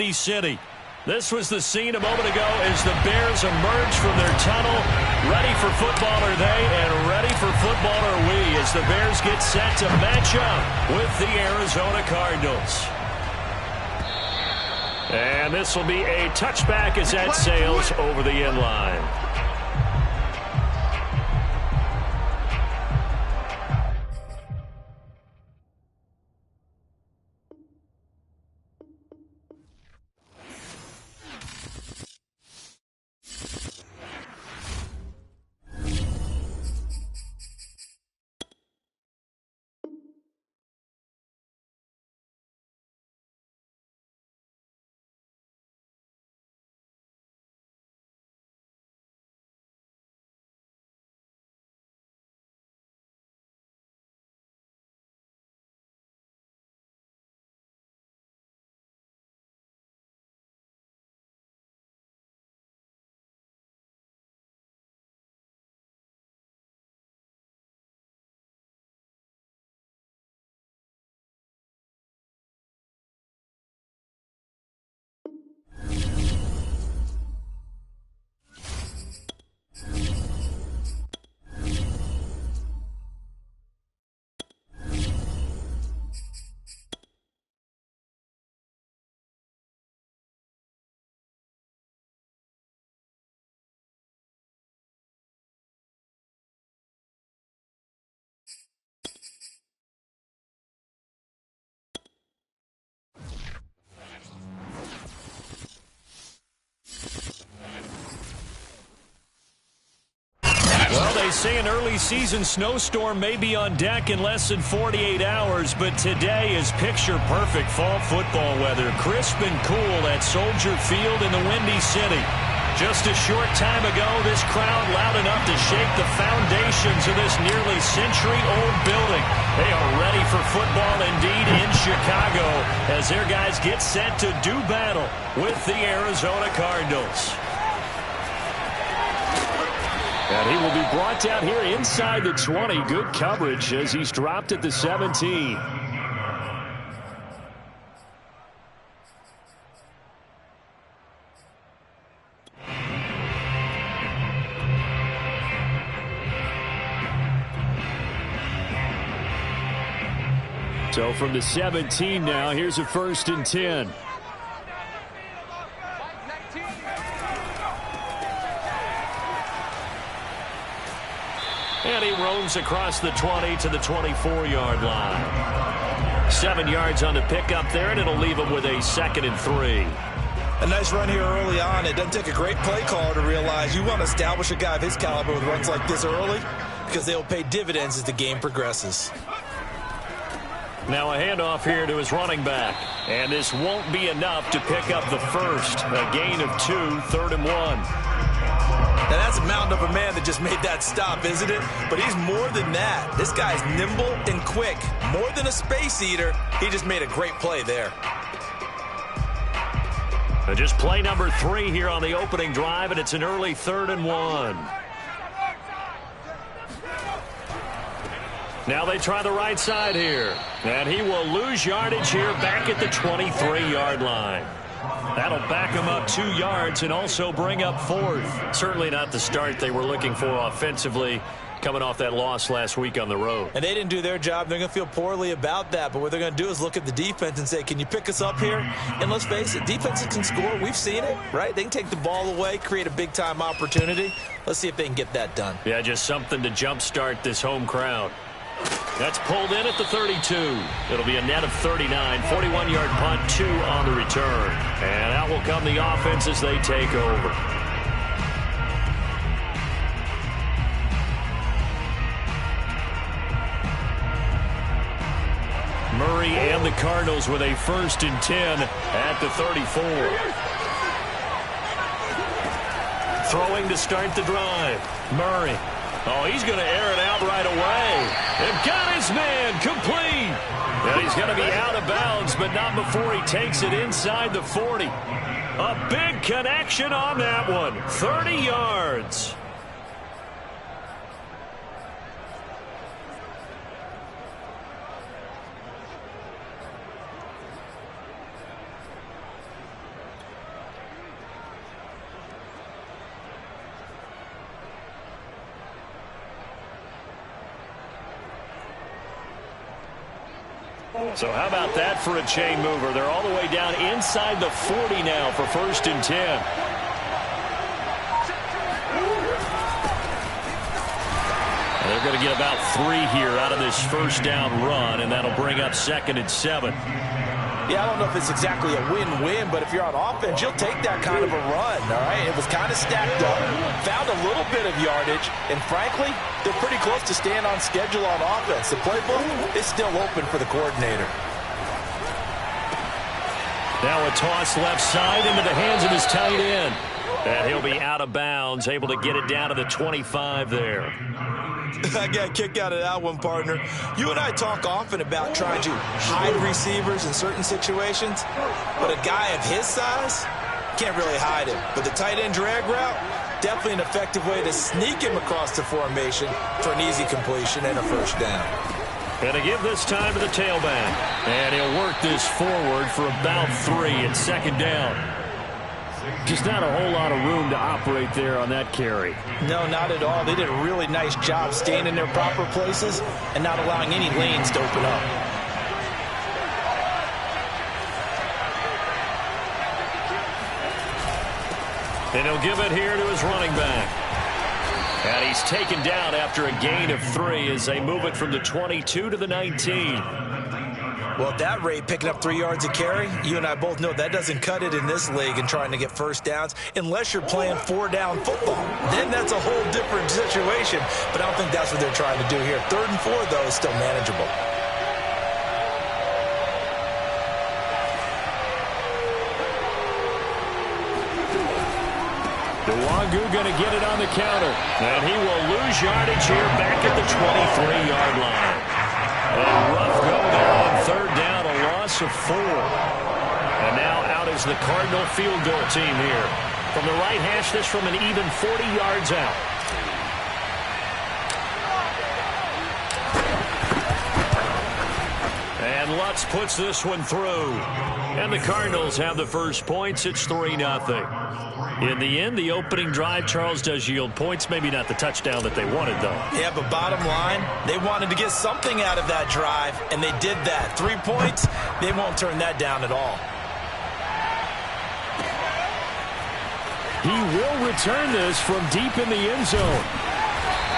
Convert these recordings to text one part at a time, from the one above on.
Windy City. This was the scene a moment ago as the Bears emerged from their tunnel. Ready for football are they, and ready for football are we as the Bears get set to match up with the Arizona Cardinals. And this will be a touchback as that sails over the end line. Well, they say an early season snowstorm may be on deck in less than 48 hours, but today is picture-perfect fall football weather. Crisp and cool at Soldier Field in the Windy City. Just a short time ago, this crowd loud enough to shake the foundations of this nearly century-old building. They are ready for football indeed in Chicago as their guys get set to do battle with the Arizona Cardinals. And he will be brought down here inside the 20. Good coverage as he's dropped at the 17. So from the 17 now, here's a 1st and 10. And he roams across the 20 to the 24-yard line. 7 yards on the pickup there, and it'll leave him with a 2nd and 3. A nice run here early on. It doesn't take a great play caller to realize you want to establish a guy of his caliber with runs like this early because they'll pay dividends as the game progresses. Now a handoff here to his running back. And this won't be enough to pick up the first. A gain of 2, 3rd and 1. Now that's a mountain of a man that just made that stop, isn't it? But he's more than that. This guy's nimble and quick. More than a space eater, he just made a great play there. And just play number 3 here on the opening drive, and it's an early 3rd and 1. Now they try the right side here. And he will lose yardage here back at the 23-yard line. That'll back him up 2 yards and also bring up 4th. Certainly not the start they were looking for offensively coming off that loss last week on the road. And they didn't do their job. They're going to feel poorly about that. But what they're going to do is look at the defense and say, can you pick us up here? And let's face it, defenses can score. We've seen it, right? They can take the ball away, create a big-time opportunity. Let's see if they can get that done. Yeah, just something to jumpstart this home crowd. That's pulled in at the 32. It'll be a net of 39. 41-yard punt, 2 on the return. And out will come the offense as they take over. Murray and the Cardinals with a 1st and 10 at the 34. Throwing to start the drive. Murray. Oh, he's going to air it out right away. They've got his man complete. And he's going to be out of bounds, but not before he takes it inside the 40. A big connection on that one. 30 yards. So how about that for a chain mover? They're all the way down inside the 40 now for 1st and 10. They're going to get about 3 here out of this first down run, and that'll bring up 2nd and 7. Yeah, I don't know if it's exactly a win-win, but if you're on offense, you'll take that kind of a run, all right? It was kind of stacked up, found a little bit of yardage, and frankly, they're pretty close to staying on schedule on offense. The playbook is still open for the coordinator. Now a toss left side into the hands of his tight end. And he'll be out of bounds, able to get it down to the 25 there. I got a kick out of that one, partner. You and I talk often about trying to hide receivers in certain situations, but a guy of his size can't really hide him. But the tight end drag route, definitely an effective way to sneak him across the formation for an easy completion and a first down. And to give this time to the tailback. And he'll work this forward for about 3 at 2nd down. Just not a whole lot of room to operate there on that carry. No, not at all. They did a really nice job staying in their proper places and not allowing any lanes to open up. And he'll give it here to his running back. And he's taken down after a gain of 3 as they move it from the 22 to the 19. Well, at that rate, picking up 3 yards a carry, you and I both know that doesn't cut it in this league and trying to get first downs unless you're playing 4-down football. Then that's a whole different situation, but I don't think that's what they're trying to do here. 3rd and 4, though, is still manageable. Nwangu going to get it on the counter, and he will lose yardage here back at the 23-yard line. A rough go there on 3rd down, a loss of 4. And now out is the Cardinal field goal team here. From the right hash, this from an even 40 yards out. And Lutz puts this one through. And the Cardinals have the first points. It's 3-0. In the end, the opening drive, Charles, does yield points. Maybe not the touchdown that they wanted, though. Yeah, but bottom line, they wanted to get something out of that drive, and they did that. 3 points, they won't turn that down at all. He will return this from deep in the end zone.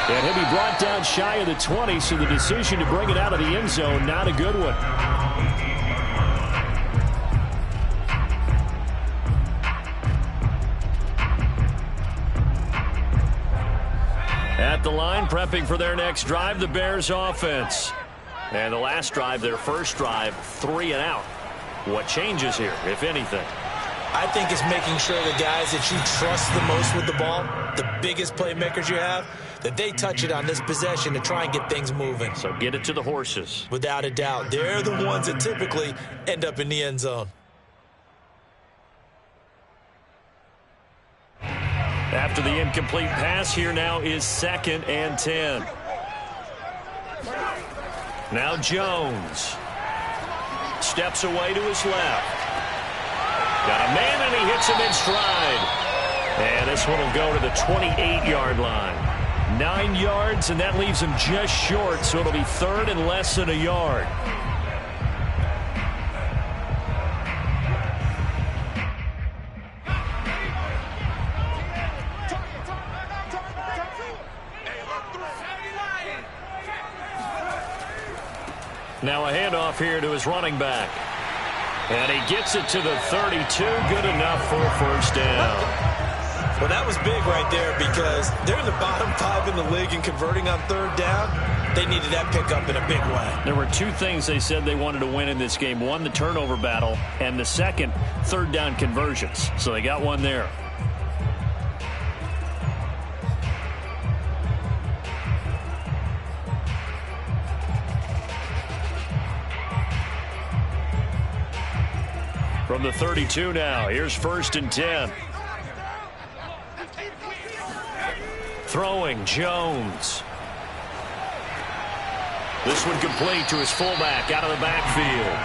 And he'll be brought down shy of the 20, so the decision to bring it out of the end zone, not a good one. At the line, prepping for their next drive, the Bears offense. And the last drive, their first drive, 3 and out. What changes here, if anything? I think it's making sure the guys that you trust the most with the ball, the biggest playmakers you have, that they touch it on this possession to try and get things moving. So get it to the horses. Without a doubt. They're the ones that typically end up in the end zone. After the incomplete pass, here now is 2nd and 10. Now Jones steps away to his left. Got a man, and he hits him in stride. And this one will go to the 28-yard line. 9 yards, and that leaves him just short, so it'll be 3rd and less than a yard. Now a handoff here to his running back. And he gets it to the 32. Good enough for a first down. Well, that was big right there because they're in the bottom 5 in the league and converting on 3rd down. They needed that pickup in a big way. There were 2 things they said they wanted to win in this game. One, the turnover battle, and the second, 3rd down conversions. So they got one there. From the 32 now, here's 1st and 10. Throwing, Jones. This one complete to his fullback out of the backfield.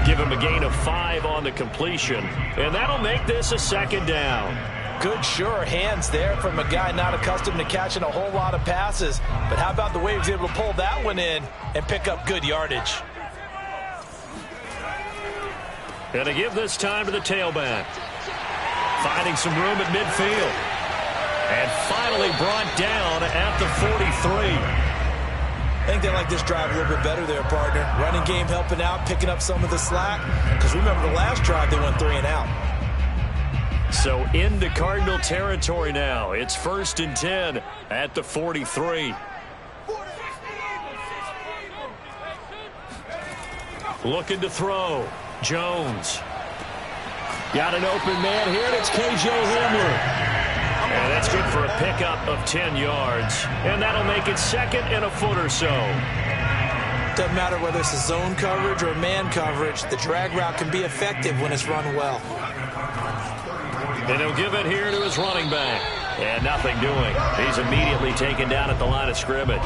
Give him a gain of 5 on the completion, and that'll make this a 2nd down. Good, sure hands there from a guy not accustomed to catching a whole lot of passes. But how about the way he was able to pull that one in and pick up good yardage? And to give this time to the tailback. Finding some room at midfield. And finally brought down at the 43. I think they like this drive a little bit better there, partner. Running game helping out, picking up some of the slack. Because remember, the last drive they went 3 and out. So into Cardinal territory now. It's 1st and 10 at the 43. Looking to throw. Jones. Got an open man here, and it's K.J. Hamler. And that's good for a pickup of 10 yards. And that'll make it 2nd and a foot or so. Doesn't matter whether it's a zone coverage or man coverage. The drag route can be effective when it's run well. And he'll give it here to his running back. And nothing doing. He's immediately taken down at the line of scrimmage.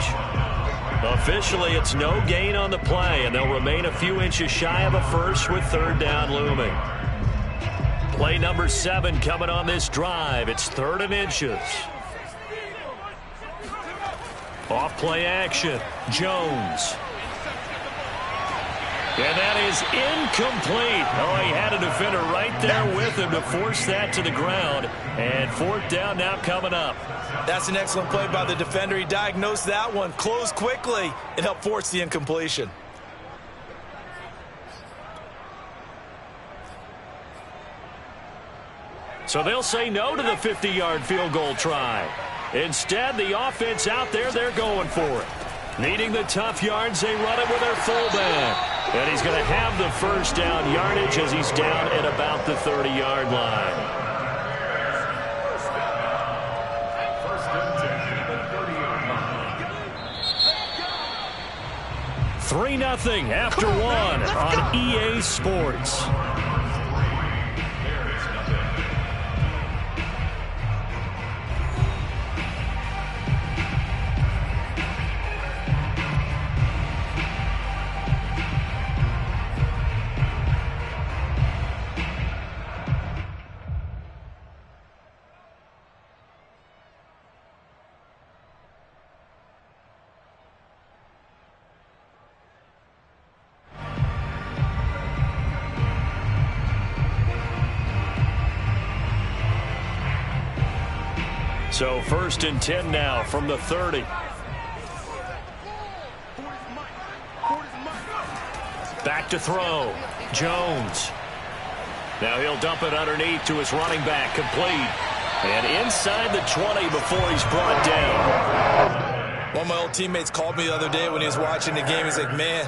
Officially, it's no gain on the play, and they'll remain a few inches shy of a first with 3rd down looming. Play number 7 coming on this drive. It's 3rd and inches. Off play action. Jones. And that is incomplete. Oh, he had a defender right there with him to force that to the ground. And 4th down now coming up. That's an excellent play by the defender. He diagnosed that one, closed quickly, and helped force the incompletion. So they'll say no to the 50-yard field goal try. Instead, the offense out there, they're going for it. Needing the tough yards, they run it with their fullback. And he's going to have the 1st down yardage as he's down at about the 30-yard line. 3-0 after 1 on EA Sports. So 1st and 10 now from the 30. Back to throw. Jones. Now he'll dump it underneath to his running back. Complete. And inside the 20 before he's brought down. One of my old teammates called me the other day when he was watching the game. He's like, man,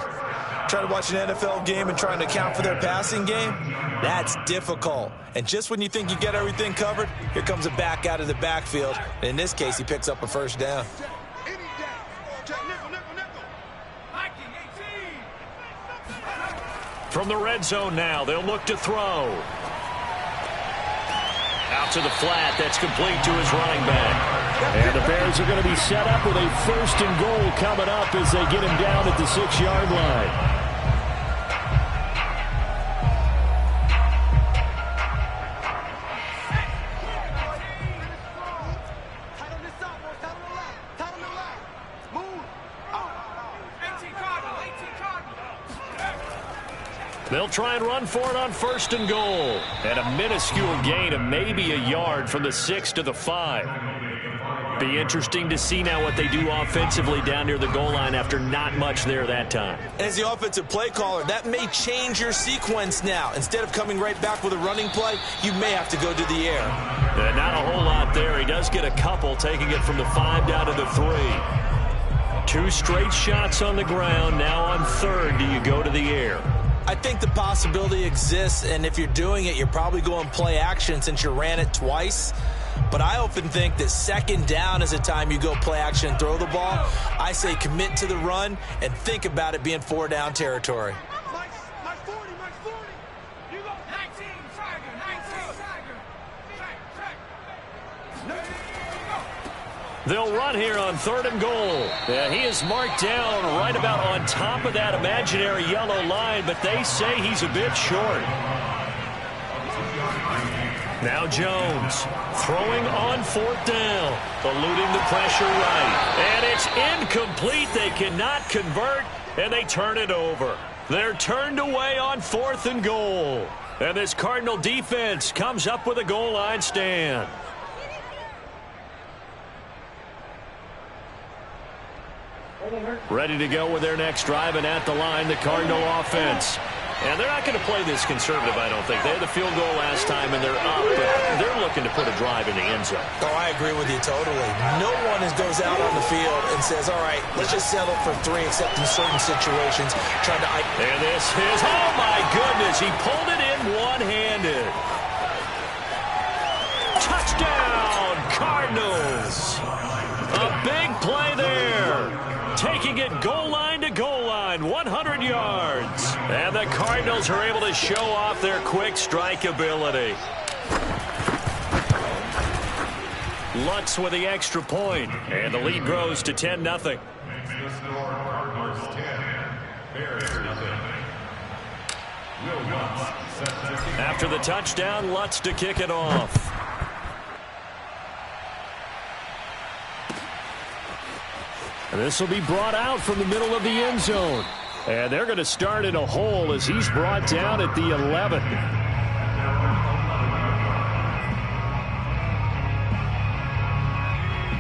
trying to watch an NFL game and trying to account for their passing game, that's difficult. And just when you think you get everything covered, here comes a back out of the backfield. And in this case, he picks up a 1st down. From the red zone now, they'll look to throw. Out to the flat, that's complete to his running back. And the Bears are going to be set up with a 1st and goal coming up as they get him down at the 6-yard line. They'll try and run for it on 1st and goal. And a minuscule gain of maybe a yard from the 6 to the 5. Be interesting to see now what they do offensively down near the goal line after not much there that time. As the offensive play caller, that may change your sequence now. Instead of coming right back with a running play, you may have to go to the air. Not a whole lot there. He does get a couple, taking it from the 5 down to the 3. 2 straight shots on the ground. Now on 3rd, do you go to the air? I think the possibility exists, and if you're doing it, you're probably going play action since you ran it twice. But I often think that 2nd down is a time you go play action and throw the ball. I say commit to the run and think about it being 4 down territory. They'll run here on 3rd and goal. Yeah, he is marked down right about on top of that imaginary yellow line, but they say he's a bit short. Now Jones throwing on 4th down, eluding the pressure right. And it's incomplete. They cannot convert, and they turn it over. They're turned away on 4th and goal. And this Cardinal defense comes up with a goal line stand. Ready to go with their next drive, and at the line, the Cardinal offense. And they're not going to play this conservative, I don't think. They had the field goal last time, and they're up, but they're looking to put a drive in the end zone. Oh, I agree with you totally. No one goes out on the field and says, all right, let's just settle for 3, except in certain situations. And this is, oh my goodness, he pulled it in one-handed. Touchdown, Cardinals. A big play there. Taking it goal line to goal line, 100 yards. And the Cardinals are able to show off their quick strike ability. Lutz with the extra point, and the lead grows to 10-0. After the touchdown, Lutz to kick it off. This will be brought out from the middle of the end zone. And they're going to start in a hole as he's brought down at the 11.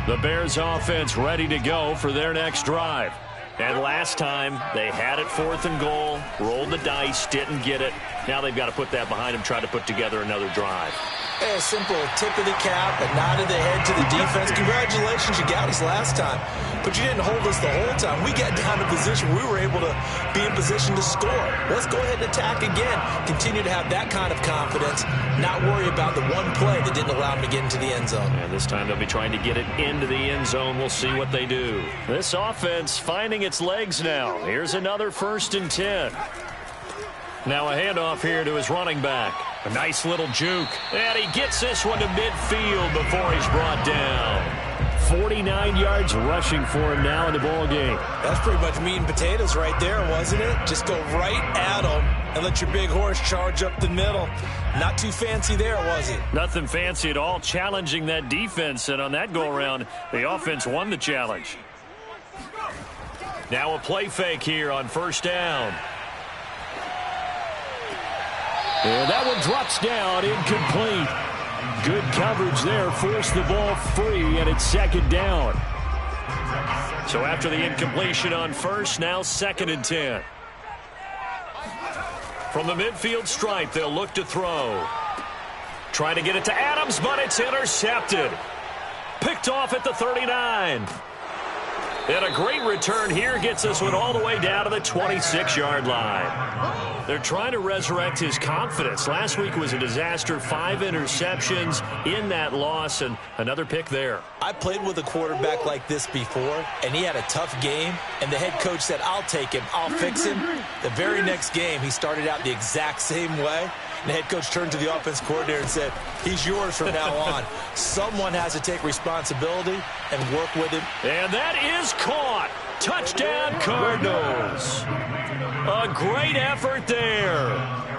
The Bears offense ready to go for their next drive. And last time, they had it 4th and goal, rolled the dice, didn't get it. Now they've got to put that behind them, try to put together another drive. A simple tip of the cap, a nod of the head to the defense. Congratulations, you got us last time. But you didn't hold us the whole time. We got down to position. We were able to be in position to score. Let's go ahead and attack again. Continue to have that kind of confidence. Not worry about the one play that didn't allow them to get into the end zone. And this time they'll be trying to get it into the end zone. We'll see what they do. This offense finding its legs now. Here's another 1st and 10. Now a handoff here to his running back. A nice little juke. And he gets this one to midfield before he's brought down. 49 yards rushing for him now in the ball game. That's pretty much meat and potatoes right there, wasn't it? Just go right at him and let your big horse charge up the middle. Not too fancy there, was it? Nothing fancy at all, challenging that defense. And on that go-around, the offense won the challenge. Now a play fake here on 1st down. And that one drops down, incomplete. Good coverage there, forced the ball free, and it's 2nd down. So after the incompletion on 1st, now 2nd and 10. From the midfield stripe, they'll look to throw. Trying to get it to Adams, but it's intercepted. Picked off at the 39. And a great return here gets this one all the way down to the 26-yard line. They're trying to resurrect his confidence. Last week was a disaster. 5 interceptions in that loss, and another pick there. I played with a quarterback like this before, and he had a tough game, and the head coach said, I'll take him, I'll fix him. The very next game, he started out the exact same way. And the head coach turned to the offense coordinator and said, he's yours from now on. Someone has to take responsibility and work with him. And that is caught. Touchdown, Cardinals. A great effort there.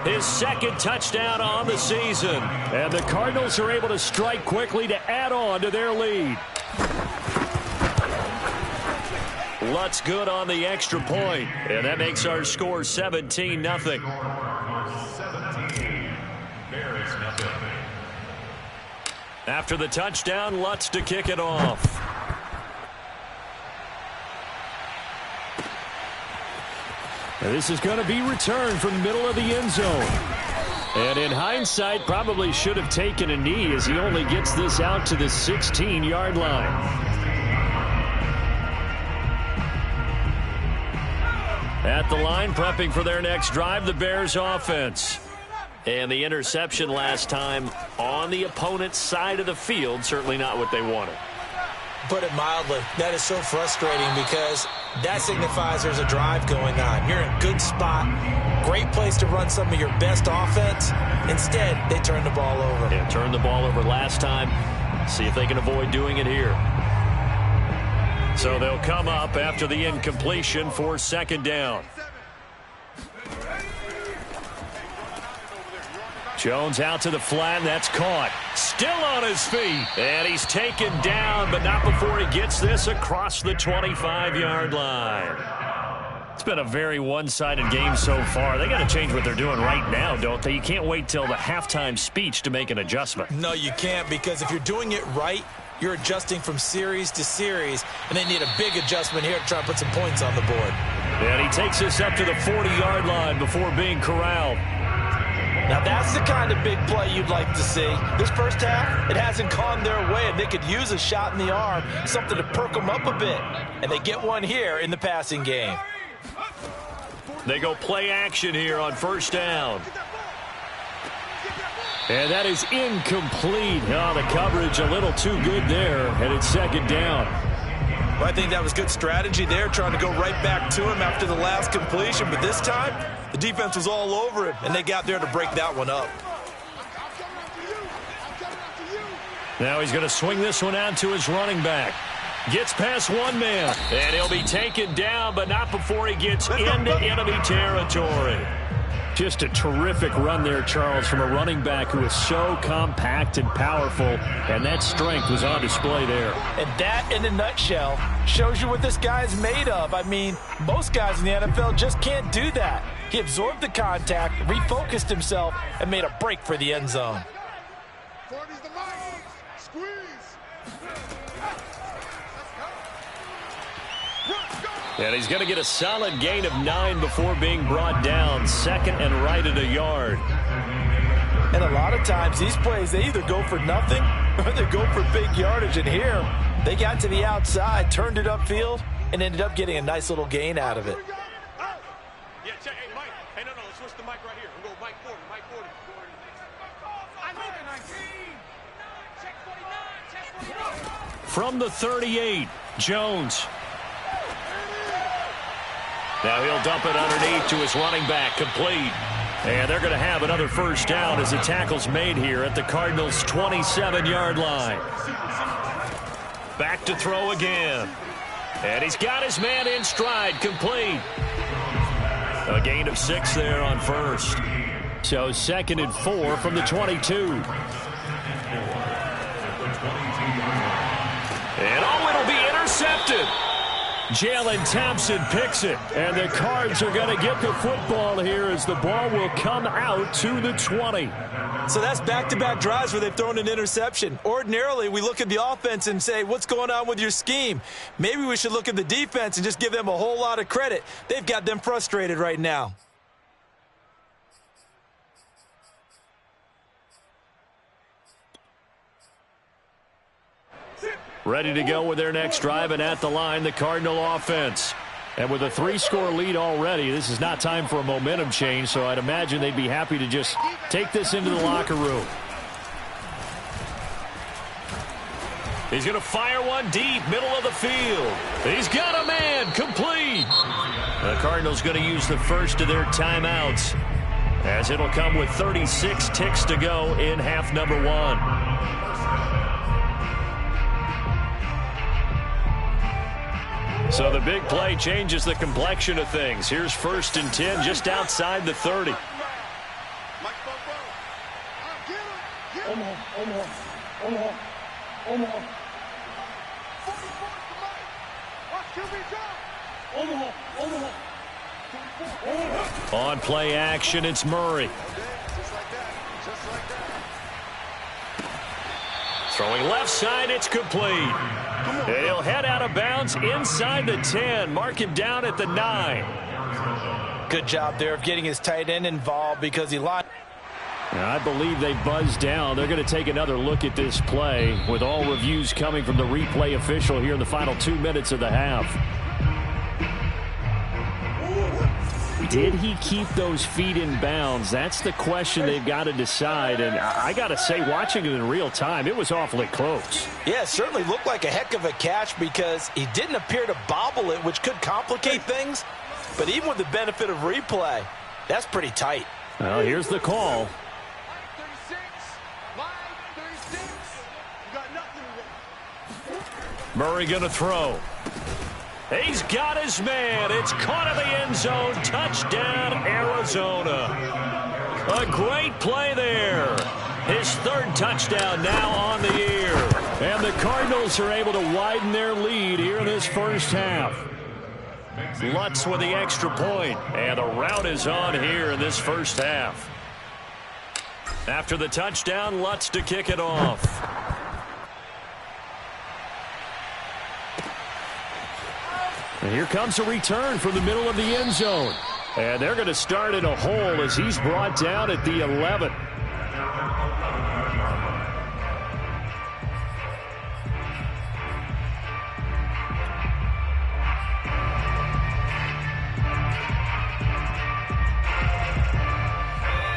His 2nd touchdown on the season. And the Cardinals are able to strike quickly to add on to their lead. Lutz good on the extra point. And that makes our score 17-0. After the touchdown, Lutz to kick it off. And this is going to be returned from the middle of the end zone. And in hindsight, probably should have taken a knee as he only gets this out to the 16-yard line. At the line, prepping for their next drive, the Bears offense. And the interception last time on the opponent's side of the field, certainly not what they wanted. Put it mildly, that is so frustrating because that signifies there's a drive going on. You're in a good spot, great place to run some of your best offense. Instead, they turn the ball over. Yeah, turned the ball over last time. See if they can avoid doing it here. So they'll come up after the incompletion for 2nd down. Jones out to the flat, and that's caught. Still on his feet. And he's taken down, but not before he gets this across the 25-yard line. It's been a very one-sided game so far. They got to change what they're doing right now, don't they? You can't wait till the halftime speech to make an adjustment. No, you can't, because if you're doing it right, you're adjusting from series to series, and they need a big adjustment here to try and put some points on the board. And he takes us up to the 40-yard line before being corralled. Now, that's the kind of big play you'd like to see. This first half, it hasn't gone their way, and they could use a shot in the arm, something to perk them up a bit. And they get one here in the passing game. They go play action here on first down. And that is incomplete. Oh, the coverage a little too good there, and it's second down. Well, I think that was good strategy there, trying to go right back to him after the last completion. But this time, the defense was all over him, and they got there to break that one up. Now he's going to swing this one out to his running back. Gets past one man, and he'll be taken down, but not before he gets into enemy territory. Just a terrific run there, Charles, from a running back who is so compact and powerful, and that strength was on display there. And that, in a nutshell, shows you what this guy's made of. I mean, most guys in the NFL just can't do that. He absorbed the contact, refocused himself, and made a break for the end zone. And he's going to get a solid gain of 9 before being brought down. Second and right at a yard. And a lot of times these plays, they either go for nothing or they go for big yardage. And here, they got to the outside, turned it upfield, and ended up getting a nice little gain out of it. Yeah, check. Hey, Mike. Hey, no, let's switch the mic right here. We'll go Mike 40, Mike 40. I know the 19. Check 49, check 49. From the 38, Jones. Now he'll dump it underneath to his running back, complete. And they're going to have another first down as the tackle's made here at the Cardinals' 27-yard line. Back to throw again. And he's got his man in stride, complete. A gain of 6 there on first. So second and 4 from the 22. And it'll be intercepted. Jalen Thompson picks it, and the Cards are going to get the football here as the ball will come out to the 20. So that's back-to-back drives where they've thrown an interception. Ordinarily, we look at the offense and say, what's going on with your scheme? Maybe we should look at the defense and just give them a whole lot of credit. They've got them frustrated right now. Ready to go with their next drive, and at the line, the Cardinal offense. And with a 3-score lead already, this is not time for a momentum change, so I'd imagine they'd be happy to just take this into the locker room. He's going to fire one deep, middle of the field. He's got a man, complete. The Cardinals going to use the first of their timeouts, as it'll come with 36 ticks to go in half number 1. So the big play changes the complexion of things. Here's 1st and 10 just outside the 30. On play action, it's Murray. Throwing left side, it's complete. And he'll head out of bounds inside the 10. Mark him down at the 9. Good job there of getting his tight end involved because he lined. I believe they buzzed down. They're going to take another look at this play with all reviews coming from the replay official here in the final 2 minutes of the half. Did he keep those feet in bounds? That's the question they've got to decide. And I got to say, watching it in real time, it was awfully close. Yeah, it certainly looked like a heck of a catch because he didn't appear to bobble it, which could complicate things. But even with the benefit of replay, that's pretty tight. Well, here's the call. Murray going to throw. He's got his man. It's caught in the end zone. Touchdown, Arizona. A great play there. His 3rd touchdown now on the year. And the Cardinals are able to widen their lead here in this first half. Lutz with the extra point. And the rout is on here in this first half. After the touchdown, Lutz to kick it off. And here comes a return from the middle of the end zone. And they're going to start in a hole as he's brought down at the 11.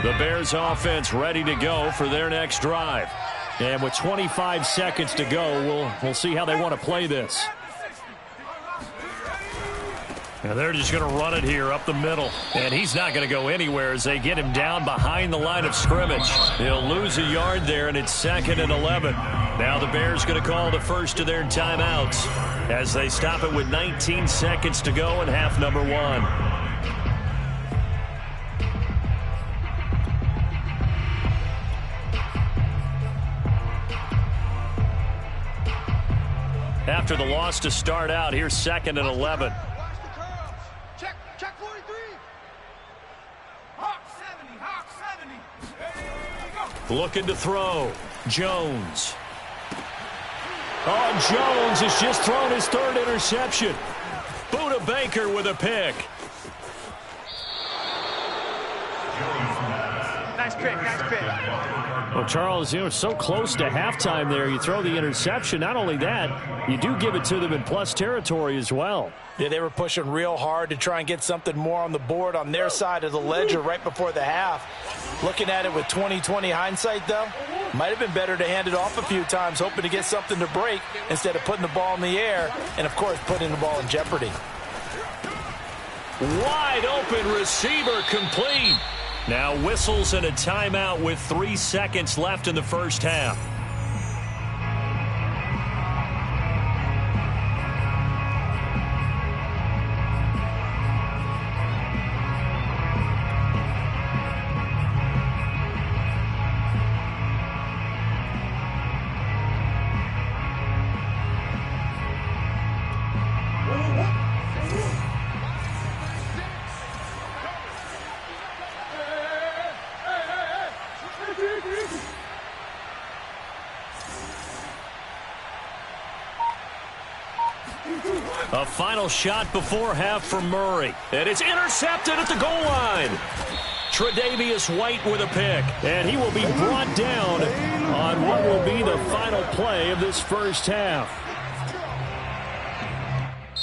The Bears offense ready to go for their next drive. And with 25 seconds to go, we'll see how they want to play this. And they're just going to run it here up the middle. And he's not going to go anywhere as they get him down behind the line of scrimmage. He'll lose a yard there, and it's 2nd and 11. Now the Bears going to call the first of their timeouts as they stop it with 19 seconds to go in half number 1. After the loss to start out, here's 2nd and 11. Check 43. Hawk 70, Hawk 70. There you go. Looking to throw. Jones. Oh, Jones has just thrown his 3rd interception. Buda Baker with a pick. Nice pick. Well, Charles, you know, so close to halftime there. You throw the interception. Not only that, you do give it to them in plus territory as well. Yeah, they were pushing real hard to try and get something more on the board on their side of the ledger right before the half. Looking at it with 20/20 hindsight, though, might have been better to hand it off a few times, hoping to get something to break instead of putting the ball in the air and, of course, putting the ball in jeopardy. Wide open receiver complete. Now whistles and a timeout with 3 seconds left in the first half. A final shot before half from Murray. And it's intercepted at the goal line. Tre'Davious White with a pick. And he will be brought down on what will be the final play of this first half.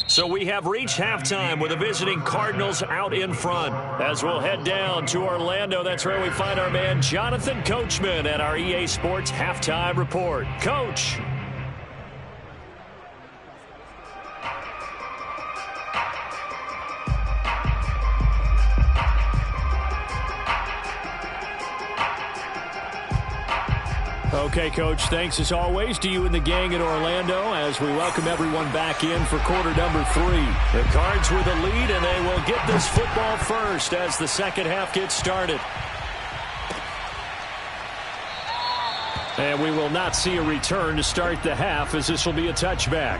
So we have reached halftime with the visiting Cardinals out in front. As we'll head down to Orlando, that's where we find our man Jonathan Coachman at our EA Sports Halftime Report. Coach. Okay, Coach, thanks as always to you and the gang in Orlando as we welcome everyone back in for quarter number 3. The Cards with the lead, and they will get this football first as the second half gets started. And we will not see a return to start the half as this will be a touchback.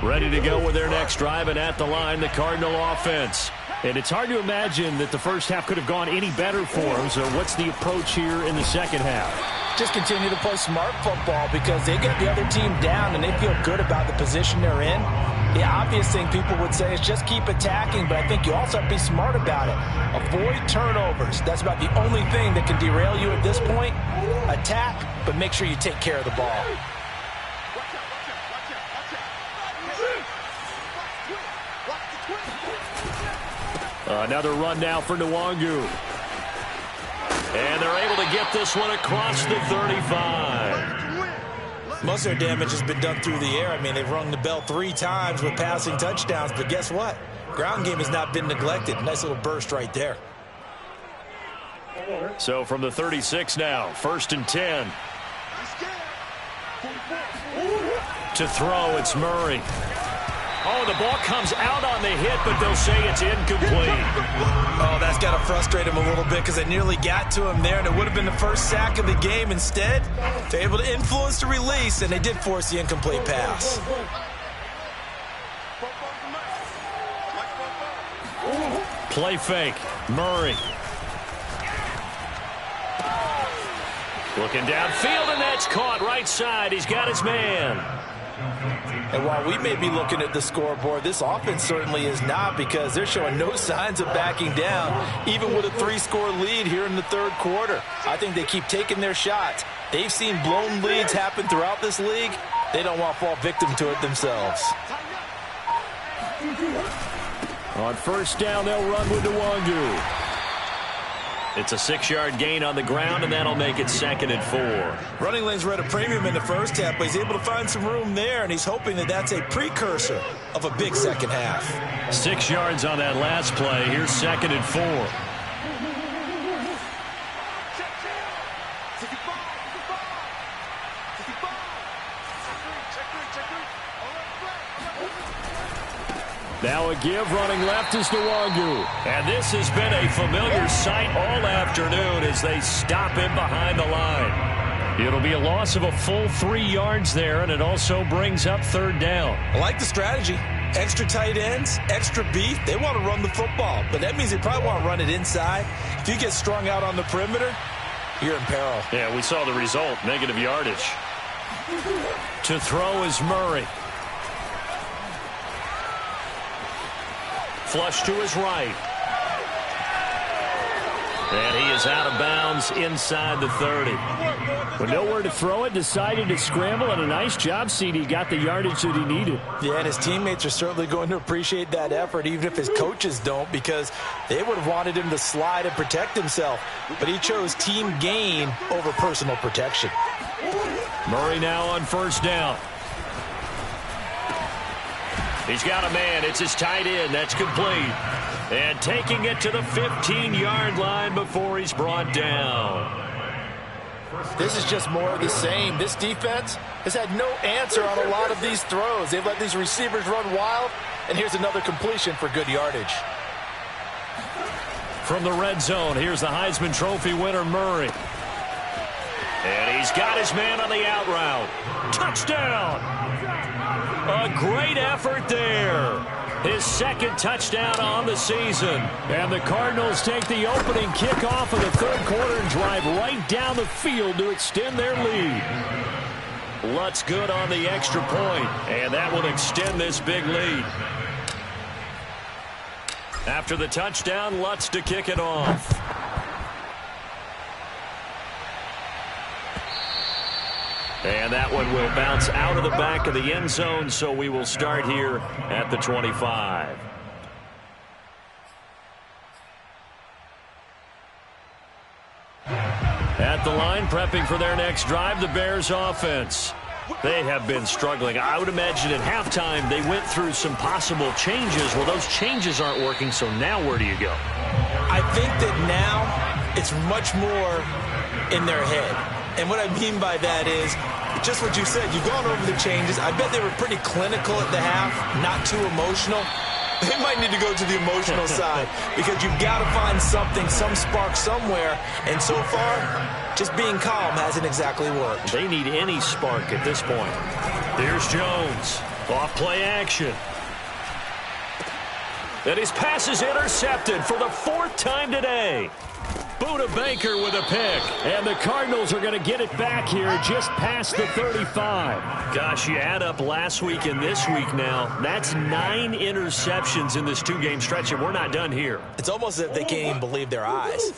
Ready to go with their next drive, and at the line, the Cardinal offense. And it's hard to imagine that the first half could have gone any better for them. So what's the approach here in the second half? Just continue to play smart football because they get the other team down and they feel good about the position they're in. The obvious thing people would say is just keep attacking, but I think you also have to be smart about it. Avoid turnovers. That's about the only thing that can derail you at this point. Attack, but make sure you take care of the ball. Another run now for Nwangu. And they're able to get this one across the 35. Most of their damage has been done through the air. I mean, they've rung the bell 3 times with passing touchdowns, but guess what? Ground game has not been neglected. Nice little burst right there. So from the 36 now, 1st and 10. To throw, it's Murray. Oh, the ball comes out on the hit, but they'll say it's incomplete. Oh, that's got to frustrate him a little bit because they nearly got to him there, and it would have been the first sack of the game. Instead, they're able to influence the release, and they did force the incomplete pass. Play fake. Murray. Looking downfield, and that's caught right side. He's got his man. And while we may be looking at the scoreboard, this offense certainly is not, because they're showing no signs of backing down, even with a 3-score lead here in the third quarter. I think they keep taking their shots. They've seen blown leads happen throughout this league. They don't want to fall victim to it themselves. On first down, they'll run with Nwangu. It's a 6-yard gain on the ground, and that'll make it 2nd and 4. Running lanes were at a premium in the first half, but he's able to find some room there, and he's hoping that that's a precursor of a big second half. 6 yards on that last play. Here's 2nd and 4. Now a give, running left is Nwangu. And this has been a familiar sight all afternoon as they stop him behind the line. It'll be a loss of a full 3 yards there, and it also brings up 3rd down. I like the strategy. Extra tight ends, extra beef. They want to run the football, but that means they probably want to run it inside. If you get strung out on the perimeter, you're in peril. Yeah, we saw the result, negative yardage. To throw is Murray. Flush to his right. And he is out of bounds inside the 30. With nowhere to throw it, decided to scramble, and a nice job, CD. Got the yardage that he needed. Yeah, and his teammates are certainly going to appreciate that effort, even if his coaches don't, because they would have wanted him to slide and protect himself. But he chose team gain over personal protection. Murray now on first down. He's got a man. It's his tight end. That's complete. And taking it to the 15-yard line before he's brought down. This is just more of the same. This defense has had no answer on a lot of these throws. They've let these receivers run wild, and here's another completion for good yardage. From the red zone, here's the Heisman Trophy winner, Murray. And he's got his man on the out route. Touchdown! A great effort there. His 2nd touchdown on the season. And the Cardinals take the opening kickoff of the 3rd quarter and drive right down the field to extend their lead. Lutz good on the extra point, and that will extend this big lead. After the touchdown, Lutz to kick it off. And that one will bounce out of the back of the end zone, so we will start here at the 25. At the line, prepping for their next drive, the Bears offense. They have been struggling. I would imagine at halftime they went through some possible changes. Well, those changes aren't working, so now where do you go? I think that now it's much more in their head. And what I mean by that is just what you said. You've gone over the changes. I bet they were pretty clinical at the half, not too emotional. They might need to go to the emotional side because you've got to find something, some spark somewhere. And so far, just being calm hasn't exactly worked. They need any spark at this point. Here's Jones. Off play action. And his pass is intercepted for the 4th time today. Buda Baker with a pick. And the Cardinals are going to get it back here just past the 35. Gosh, you add up last week and this week now. That's 9 interceptions in this 2-game stretch, and we're not done here. It's almost as if they can't even believe their eyes.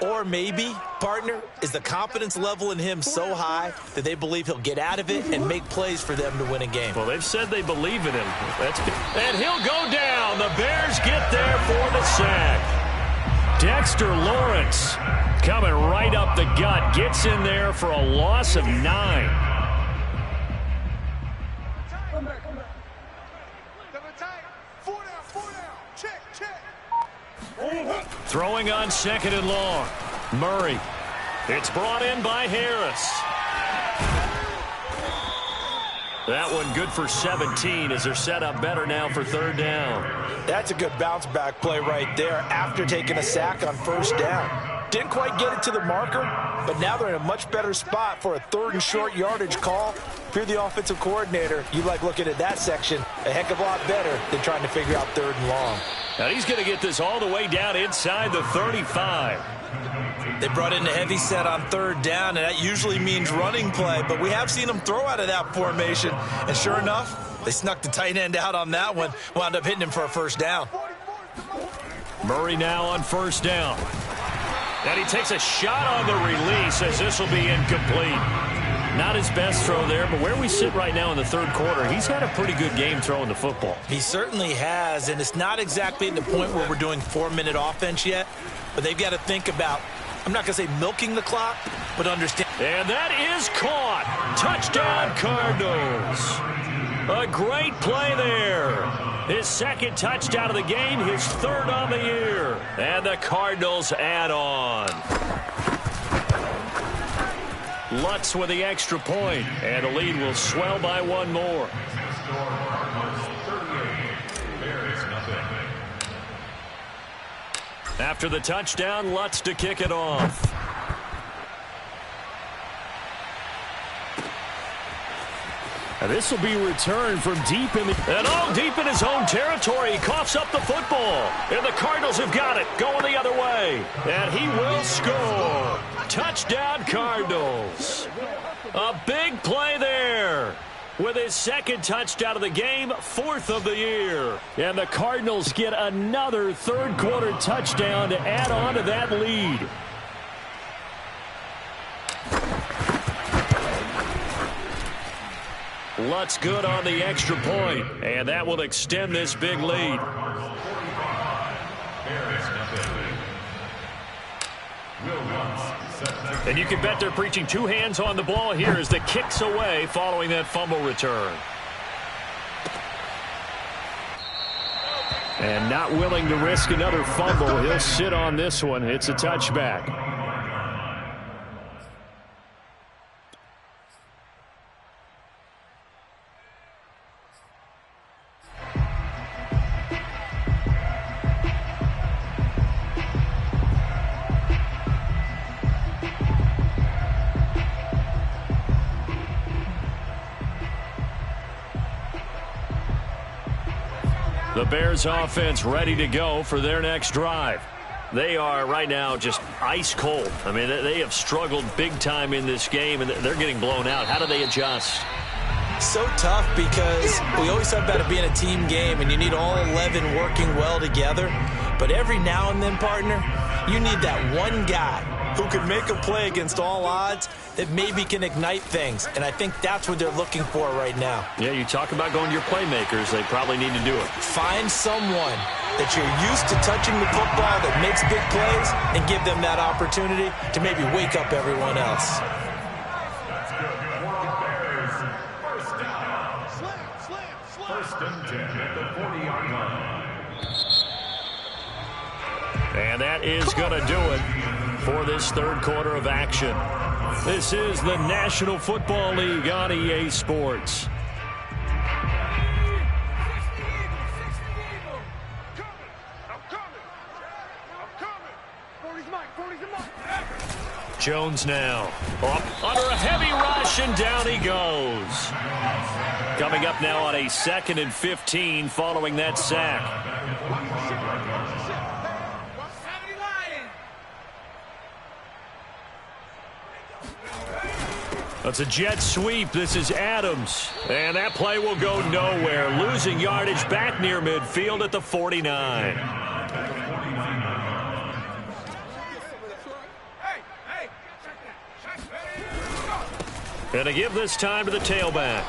Or maybe, partner, is the confidence level in him so high that they believe he'll get out of it and make plays for them to win a game. Well, they've said they believe in him. That's good. And he'll go down. The Bears get there for the sack. Dexter Lawrence coming right up the gut. Gets in there for a loss of 9. Come back. Double tight. 4 down. Check. Throwing on 2nd and long. Murray. It's brought in by Harris. That one good for 17 as they're set up better now for third down. That's a good bounce back play right there after taking a sack on first down. Didn't quite get it to the marker, but now they're in a much better spot for a third and short yardage call. If you're the offensive coordinator, you like looking at that section a heck of a lot better than trying to figure out third and long. Now he's going to get this all the way down inside the 35. They brought in the heavy set on third down, and that usually means running play, but we have seen them throw out of that formation, and sure enough, they snuck the tight end out on that one, wound up hitting him for a first down. Murray now on first down. And he takes a shot on the release as this will be incomplete. Not his best throw there, but where we sit right now in the third quarter, he's had a pretty good game throwing the football. He certainly has, and it's not exactly at the point where we're doing 4-minute offense yet, but they've got to think about, I'm not going to say milking the clock, but understand. And that is caught. Touchdown, Cardinals. A great play there. His second touchdown of the game, his third on the year. And the Cardinals add on. Lutz with the extra point, and the lead will swell by one more. After the touchdown, Lutz to kick it off. And this will be returned from deep in deep in his own territory. He coughs up the football. And the Cardinals have got it. Going the other way. And he will score. Touchdown, Cardinals. A big play there. With his second touchdown of the game, fourth of the year. And the Cardinals get another third quarter touchdown to add on to that lead. Lutz good on the extra point, and that will extend this big lead. And you can bet they're preaching two hands on the ball here as the kick's away following that fumble return. And not willing to risk another fumble, he'll sit on this one. It's a touchback. The Bears offense ready to go for their next drive. They are right now just ice cold. I mean, they have struggled big time in this game, and they're getting blown out. How do they adjust? So tough because we always talk about it being a team game, and you need all 11 working well together. But every now and then, partner, you need that one guy who can make a play against all odds that maybe can ignite things. And I think that's what they're looking for right now. Yeah, you talk about going to your playmakers. They probably need to do it. Find someone that you're used to touching the football that makes big plays and give them that opportunity to maybe wake up everyone else. First and 10 at the 40-yard line. And that is going to do it for this third quarter of action. This is the National Football League on EA Sports. Jones now up under a heavy rush, and down he goes. Coming up now on a 2nd and 15 following that sack. That's a jet sweep. This is Adams. And that play will go nowhere. Losing yardage back near midfield at the 49. And to give this time to the tailback.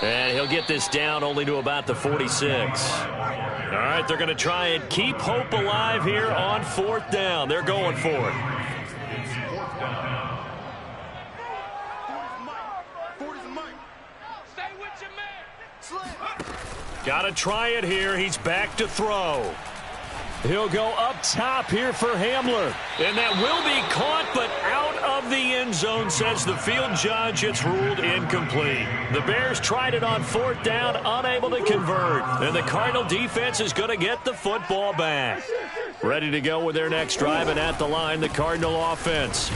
And he'll get this down only to about the 46. All right, they're going to try and keep hope alive here on 4th down. They're going for it. Got to try it here. He's back to throw. He'll go up top here for Hamler. And that will be caught, but out of the end zone, says the field judge. It's ruled incomplete. The Bears tried it on 4th down, unable to convert. And the Cardinal defense is going to get the football back. Ready to go with their next drive, and at the line, the Cardinal offense.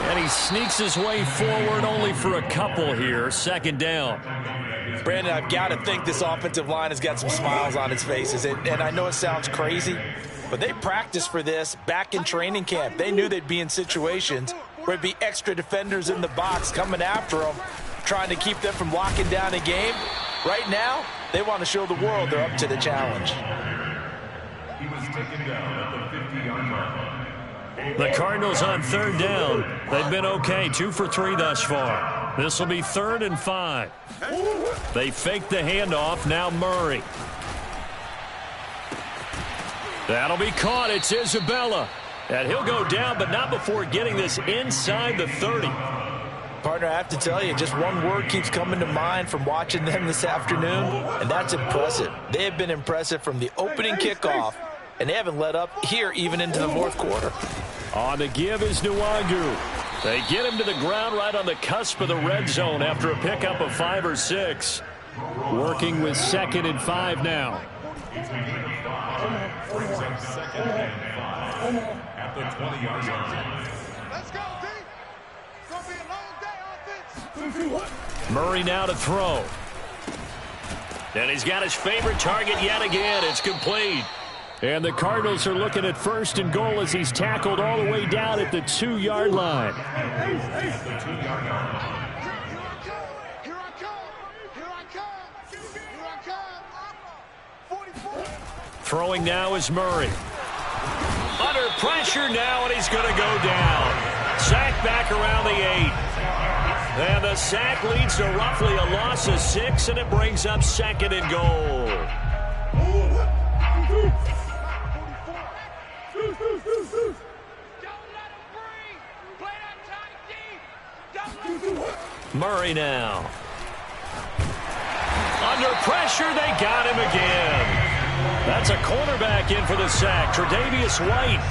And he sneaks his way forward only for a couple here. 2nd down. Brandon, I've got to think this offensive line has got some smiles on its faces. And I know it sounds crazy, but they practiced for this back in training camp. They knew they'd be in situations where there'd be extra defenders in the box coming after them, trying to keep them from locking down a game. Right now, they want to show the world they're up to the challenge. He was taken down at the 50-yard line. The Cardinals on 3rd down. They've been okay, 2 for 3 thus far. This will be 3rd and 5. They fake the handoff. Now Murray. That'll be caught. It's Isabella. And he'll go down, but not before getting this inside the 30. Partner, I have to tell you, just one word keeps coming to mind from watching them this afternoon, and that's impressive. They have been impressive from the opening kickoff, and they haven't let up here even into the 4th quarter. On the give is Nwangu. They get him to the ground right on the cusp of the red zone after a pickup of 5 or 6. Working with 2nd and 5 now. Brings up 2nd and 5 at the 20-yard line. Let's go, D. It's going to be a long day offense. Murray now to throw. And he's got his favorite target yet again. It's complete. And the Cardinals are looking at 1st and goal as he's tackled all the way down at the 2-yard line. At the 2-yard line. Here I come. Here I come. Here I come. 44. Throwing now is Murray. Under pressure now, and he's going to go down. Sack back around the 8. And the sack leads to roughly a loss of 6, and it brings up 2nd and goal. Murray now. Under pressure, they got him again. That's a cornerback in for the sack, Tre'Davious White.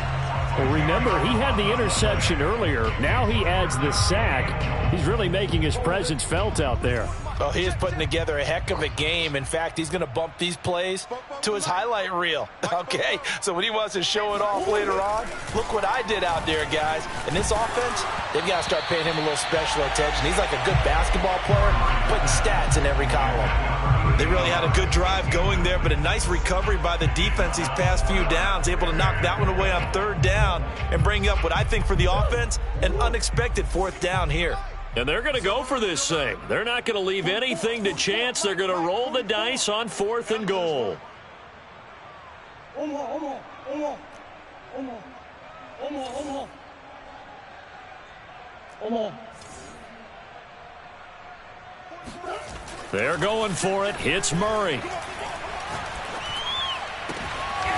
Well, remember, he had the interception earlier. Now he adds the sack. He's really making his presence felt out there. Oh, he is putting together a heck of a game. In fact, he's going to bump these plays to his highlight reel. Okay, so when he wants to show it off later on, look what I did out there, guys. In this offense, they've got to start paying him a little special attention. He's like a good basketball player, putting stats in every column. They really had a good drive going there, but a nice recovery by the defense these past few downs, able to knock that one away on 3rd down and bring up what I think for the offense, an unexpected 4th down here. And they're going to go for this thing. They're not going to leave anything to chance. They're going to roll the dice on 4th and goal. They're going for it. Hits Murray.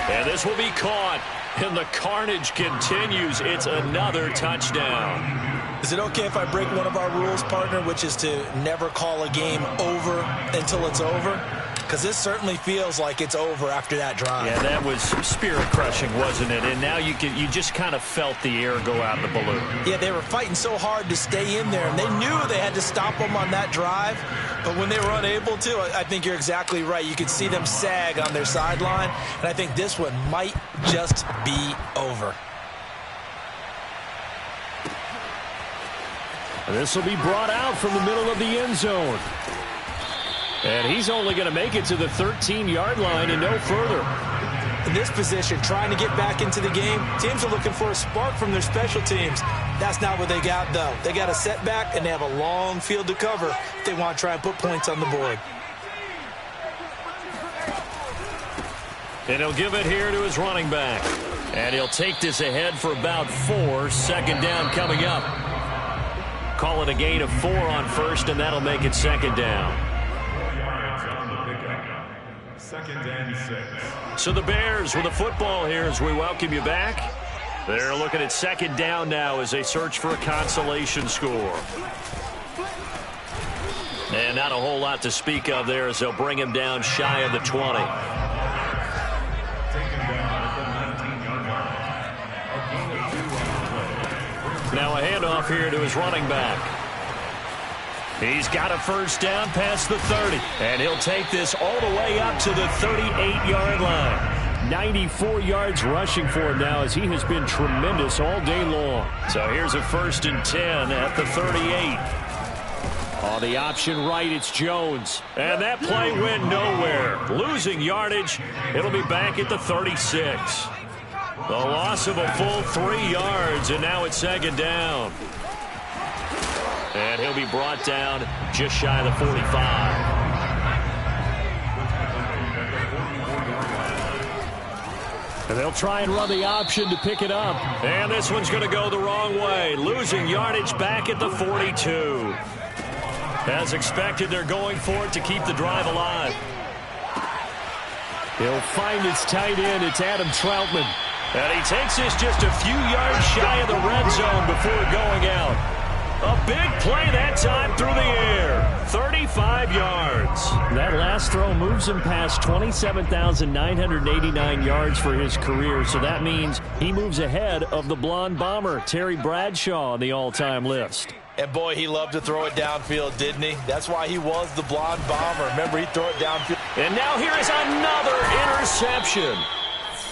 And this will be caught. And the carnage continues. It's another touchdown. Is it okay if I break one of our rules, partner, which is to never call a game over until it's over? Because this certainly feels like it's over after that drive. Yeah, that was spirit-crushing, wasn't it? And now you just kind of felt the air go out of the balloon. Yeah, they were fighting so hard to stay in there, and they knew they had to stop them on that drive. But when they were unable to, I think you're exactly right. You could see them sag on their sideline, and I think this one might just be over. And this will be brought out from the middle of the end zone. And he's only going to make it to the 13-yard line and no further. In this position, trying to get back into the game, teams are looking for a spark from their special teams. That's not what they got, though. They got a setback, and they have a long field to cover if they want to try and put points on the board. And he'll give it here to his running back. And he'll take this ahead for about 4. 2nd down coming up. Call it a gain of 4 on 1st, and that'll make it 2nd down. 2nd and 6. So the Bears with the football here as we welcome you back. They're looking at 2nd down now as they search for a consolation score. And not a whole lot to speak of there as they'll bring him down shy of the 20. Taken down at Now a handoff here to his running back. He's got a first down past the 30, and he'll take this all the way up to the 38-yard line. 94 yards rushing for him now as he has been tremendous all day long. So here's a 1st and 10 at the 38. On the option right, it's Jones. And that play went nowhere. Losing yardage. It'll be back at the 36. The loss of a full 3 yards, and now it's 2nd down. And he'll be brought down just shy of the 45. And they'll try and run the option to pick it up. And this one's going to go the wrong way. Losing yardage back at the 42. As expected, they're going for it to keep the drive alive. He'll find his tight end. It's Adam Troutman. And he takes this just a few yards shy of the red zone before going out. A big play that time through the air. 35 yards. That last throw moves him past 27,989 yards for his career. So that means he moves ahead of the blonde bomber, Terry Bradshaw, on the all-time list. And, boy, he loved to throw it downfield, didn't he? That's why he was the blonde bomber. Remember, he'd throw it downfield. And now here is another interception.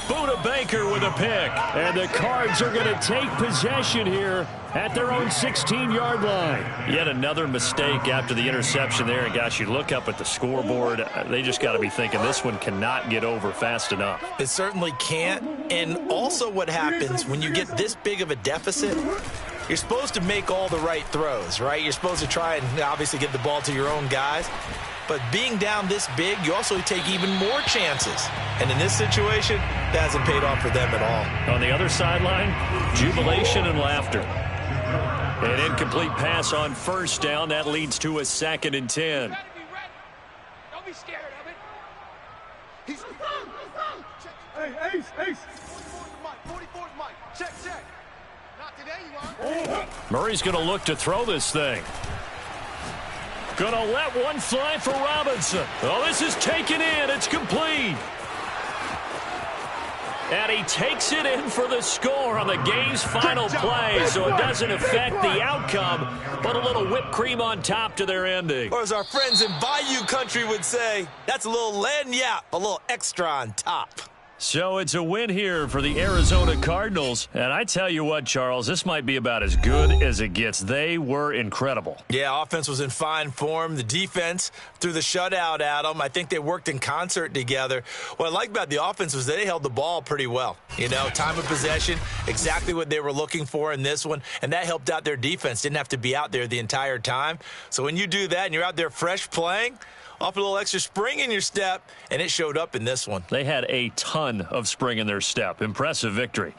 Buda Baker with a pick. And the Cards are going to take possession here at their own 16-yard line. Yet another mistake after the interception there. And, gosh, you look up at the scoreboard, they just got to be thinking this one cannot get over fast enough. It certainly can't. And also what happens when you get this big of a deficit, you're supposed to make all the right throws, right? You're supposed to try and obviously get the ball to your own guys. But being down this big, you also take even more chances. And in this situation, that hasn't paid off for them at all. On the other sideline, jubilation and laughter. An incomplete pass on 1st down. That leads to a 2nd and 10. Don't be scared of it. He's... Hey, Ace! 44's Mike. Check. Not today, you are. Murray's going to look to throw this thing. Going to let one fly for Robinson. Oh, this is taken in. It's complete. And he takes it in for the score on the game's final play, so it doesn't affect the outcome, but a little whipped cream on top to their ending. Or as our friends in Bayou Country would say, that's a little lagniappe, a little extra on top. So it's a win here for the Arizona Cardinals. And I tell you what, Charles, this might be about as good as it gets. They were incredible. Yeah, offense was in fine form. The defense threw the shutout at them. I think they worked in concert together. What I like about the offense was they held the ball pretty well. You know, time of possession, exactly what they were looking for in this one. And that helped out their defense. Didn't have to be out there the entire time. So when you do that and you're out there fresh playing, off a little extra spring in your step, and it showed up in this one. They had a ton of spring in their step. Impressive victory.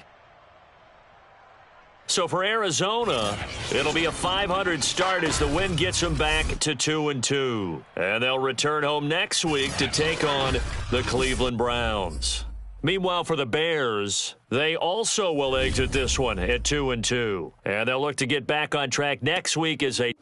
So for Arizona, it'll be a 500 start as the win gets them back to 2-2. And they'll return home next week to take on the Cleveland Browns. Meanwhile, for the Bears, they also will exit this one at 2-2. And they'll look to get back on track next week as a